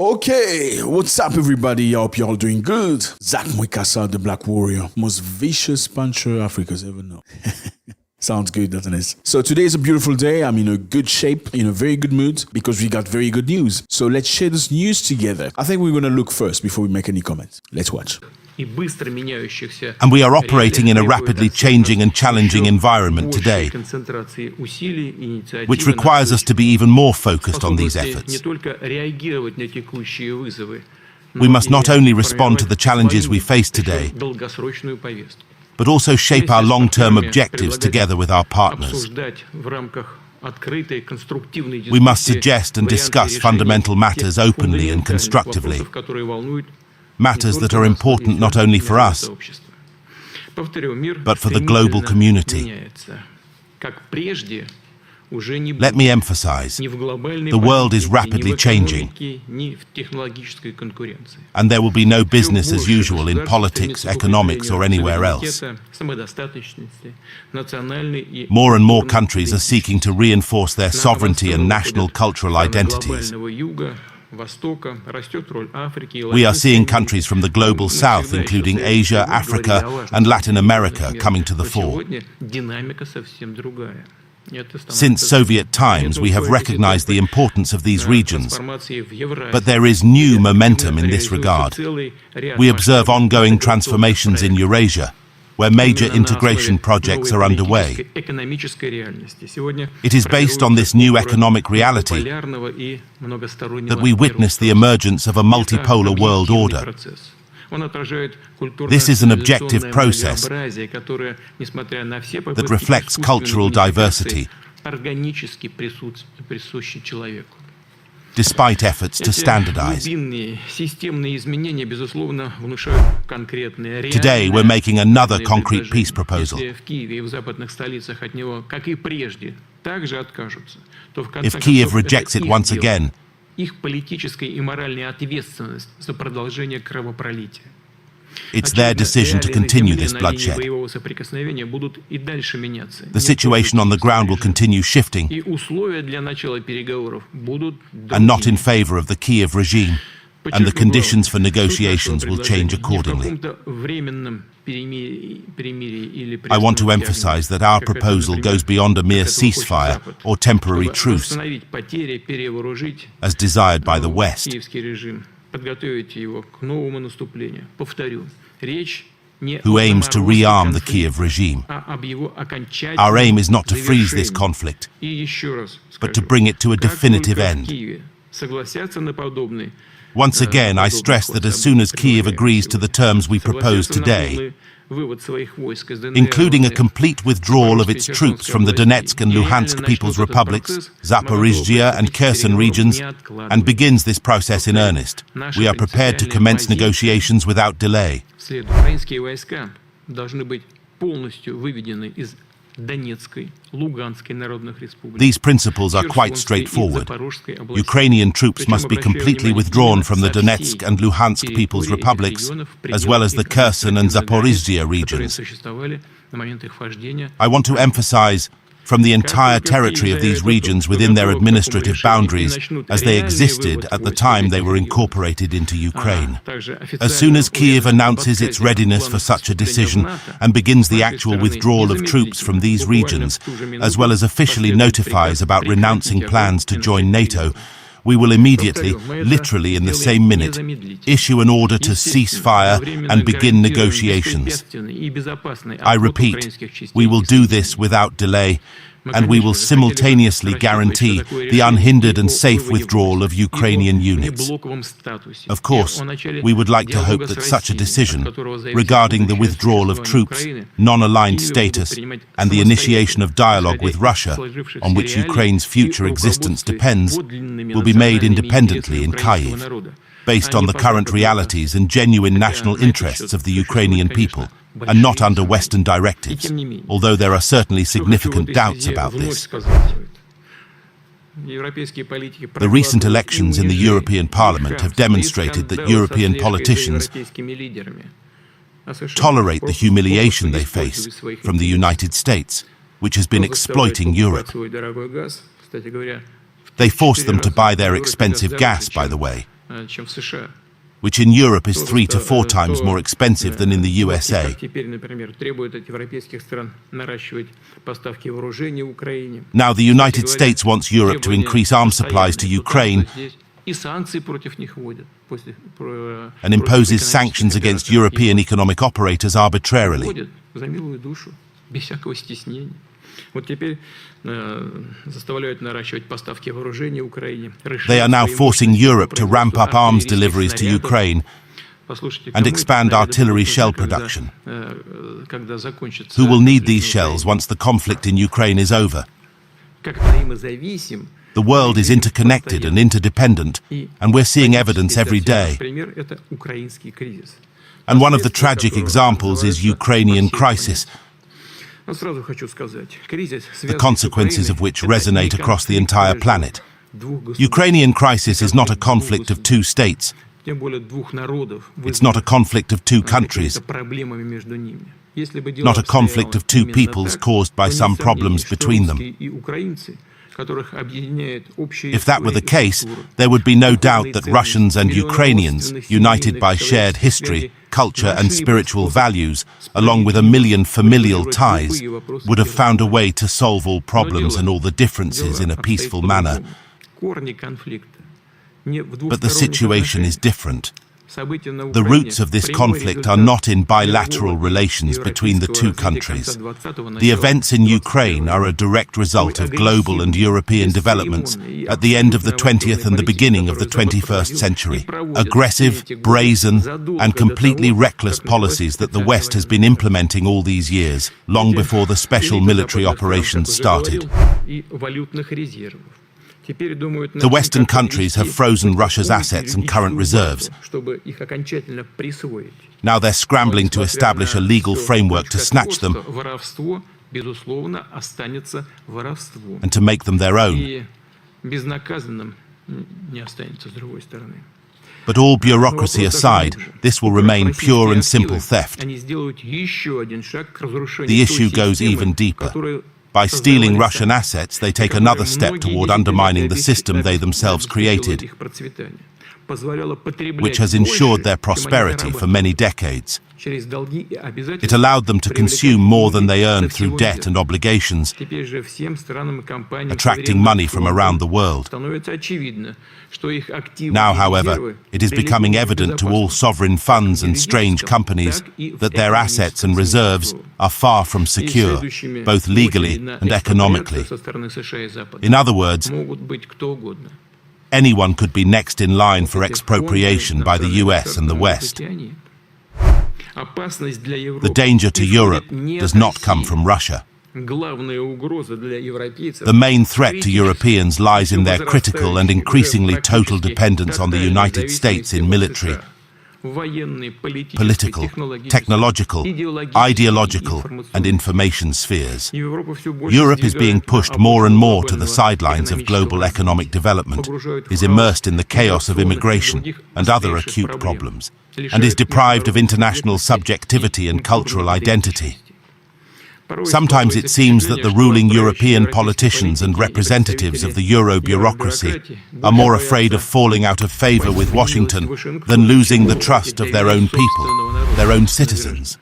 Okay, what's up everybody? I hope you're all doing good. Zack, Mwekassa, the Black Warrior. Most vicious puncher Africa's ever known. Sounds good, doesn't it? So today is a beautiful day. I'm in a good shape, in a very good mood, because we got very good news. So let's share this news together. I think we're going to look first before we make any comments. Let's watch. And we are operating in a rapidly changing and challenging environment today, which requires us to be even more focused on these efforts. We must not only respond to the challenges we face today, but also shape our long-term objectives together with our partners. We must suggest and discuss fundamental matters openly and constructively, matters that are important not only for us, but for the global community. Let me emphasize, the world is rapidly changing, and there will be no business as usual in politics, economics, or anywhere else. More and more countries are seeking to reinforce their sovereignty and national cultural identities. We are seeing countries from the global south, including Asia, Africa, and Latin America, coming to the fore. Since Soviet times, we have recognized the importance of these regions, but there is new momentum in this regard. We observe ongoing transformations in Eurasia, where major integration projects are underway. It is based on this new economic reality that we witness the emergence of a multipolar world order. This is an objective process that reflects cultural diversity, despite efforts to standardize. Today, we're making another concrete peace proposal. If Kiev rejects it once again, it's their decision to continue this bloodshed. The situation on the ground will continue shifting, and not in favor of the Kiev regime, and the conditions for negotiations will change accordingly. I want to emphasize that our proposal goes beyond a mere ceasefire or temporary truce, as desired by the West. Who aims to rearm the Kiev regime. Our aim is not to freeze this conflict, but to bring it to a definitive end. Once again, I stress that as soon as Kiev agrees to the terms we propose today, including a complete withdrawal of its troops from the Donetsk and Luhansk People's Republics, Zaporizhzhia and Kherson regions, and begins this process in earnest, we are prepared to commence negotiations without delay. These principles are quite straightforward. Ukrainian troops must be completely withdrawn from the Donetsk and Luhansk People's Republics, as well as the Kherson and Zaporizhzhia regions. I want to emphasize, from the entire territory of these regions within their administrative boundaries, as they existed at the time they were incorporated into Ukraine. As soon as Kiev announces its readiness for such a decision and begins the actual withdrawal of troops from these regions, as well as officially notifies about renouncing plans to join NATO, we will immediately, literally in the same minute, issue an order to cease fire and begin negotiations. I repeat, we will do this without delay, and we will simultaneously guarantee the unhindered and safe withdrawal of Ukrainian units. Of course, we would like to hope that such a decision, regarding the withdrawal of troops, non-aligned status, and the initiation of dialogue with Russia, on which Ukraine's future existence depends, will be made independently in Kyiv, based on the current realities and genuine national interests of the Ukrainian people, and not under Western directives, although there are certainly significant doubts about this. The recent elections in the European Parliament have demonstrated that European politicians tolerate the humiliation they face from the United States, which has been exploiting Europe. They force them to buy their expensive gas, by the way, which in Europe is 3 to 4 times more expensive than in the USA. Now the United States wants Europe to increase arms supplies to Ukraine and imposes sanctions against European economic operators arbitrarily. They are now forcing Europe to ramp up arms deliveries to Ukraine and expand artillery shell production. Who will need these shells once the conflict in Ukraine is over? The world is interconnected and interdependent, and we're seeing evidence every day. And one of the tragic examples is Ukrainian crisis, the consequences of which resonate across the entire planet. Ukrainian crisis is not a conflict of 2 states. It's not a conflict of 2 countries, not a conflict of 2 peoples caused by some problems between them. If that were the case, there would be no doubt that Russians and Ukrainians, united by shared history, culture and spiritual values, along with 1 million familial ties, would have found a way to solve all problems and all the differences in a peaceful manner. But the situation is different. The roots of this conflict are not in bilateral relations between the 2 countries. The events in Ukraine are a direct result of global and European developments at the end of the 20th and the beginning of the 21st century. Aggressive, brazen, and completely reckless policies that the West has been implementing all these years, long before the special military operations started. The Western countries have frozen Russia's assets and current reserves. Now they're scrambling to establish a legal framework to snatch them and to make them their own. But all bureaucracy aside, this will remain pure and simple theft. The issue goes even deeper. By stealing Russian assets, they take another step toward undermining the system they themselves created, which has ensured their prosperity for many decades. It allowed them to consume more than they earned through debt and obligations, attracting money from around the world. Now, however, it is becoming evident to all sovereign funds and strange companies that their assets and reserves are far from secure, both legally and economically. In other words, anyone could be next in line for expropriation by the US and the West. The danger to Europe does not come from Russia. The main threat to Europeans lies in their critical and increasingly total dependence on the United States in military, political, technological, ideological, and information spheres. Europe is being pushed more and more to the sidelines of global economic development, is immersed in the chaos of immigration and other acute problems, and is deprived of international subjectivity and cultural identity. Sometimes it seems that the ruling European politicians and representatives of the Euro bureaucracy are more afraid of falling out of favor with Washington than losing the trust of their own people, their own citizens.